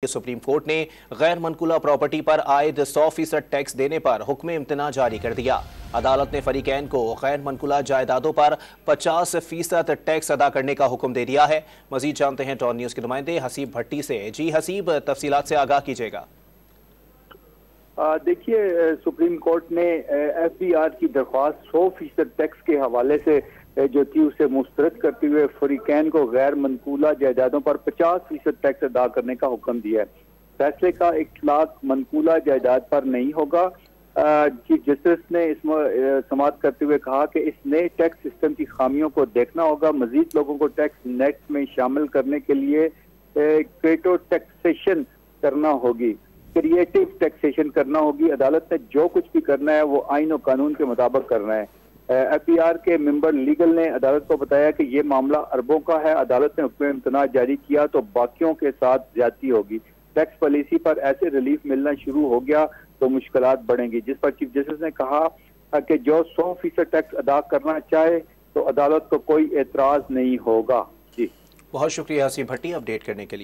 Supreme court ने गैर मनकूला property पर आयद 100% टैक्स देने पर हुक्म इम्तना जारी कर दिया। अदालत ने फरीकैन को गैर मनकूला जायदादों पर 50% टैक्स अदा करने का हुक्म दे दिया है। मजीद जानते हैं टॉन न्यूज के नुमाइंदे हसीब भट्टी से। जी हसीब, तफसीलात से आगाह कीजिएगा। देखिए, सुप्रीम कोर्ट ने FBR की दरख्वास्त 100% टैक्स के हवाले से जो थी उसे मुस्तरद करते हुए फरीकैन को गैर मनकूला जायदादों पर 50% टैक्स अदा करने का हुक्म दिया है। फैसले का इतलाक मनकूला जायदाद पर नहीं होगा। चीफ जस्टिस ने इसमें समाअत करते हुए कहा कि इस नए टैक्स सिस्टम की खामियों को देखना होगा। मजीद लोगों को टैक्स नेट में शामिल करने के लिए क्रिएटिव टैक्सेशन करना होगी, क्रिएटिव टैक्सेशन करना होगी। अदालत ने जो कुछ भी करना है वो आइन और कानून के मुताबिक करना है। FBR के मेंबर लीगल ने अदालत को बताया कि ये मामला अरबों का है। अदालत ने हुक्म इम्तना जारी किया तो बाकियों के साथ ज्यादती होगी। टैक्स पॉलिसी पर ऐसे रिलीफ मिलना शुरू हो गया तो मुश्किलात बढ़ेंगी, जिस पर चीफ जस्टिस ने कहा कि जो 100% टैक्स अदा करना चाहे तो अदालत को कोई एतराज नहीं होगा। जी, बहुत शुक्रिया हसीब भट्टी अपडेट करने के लिए।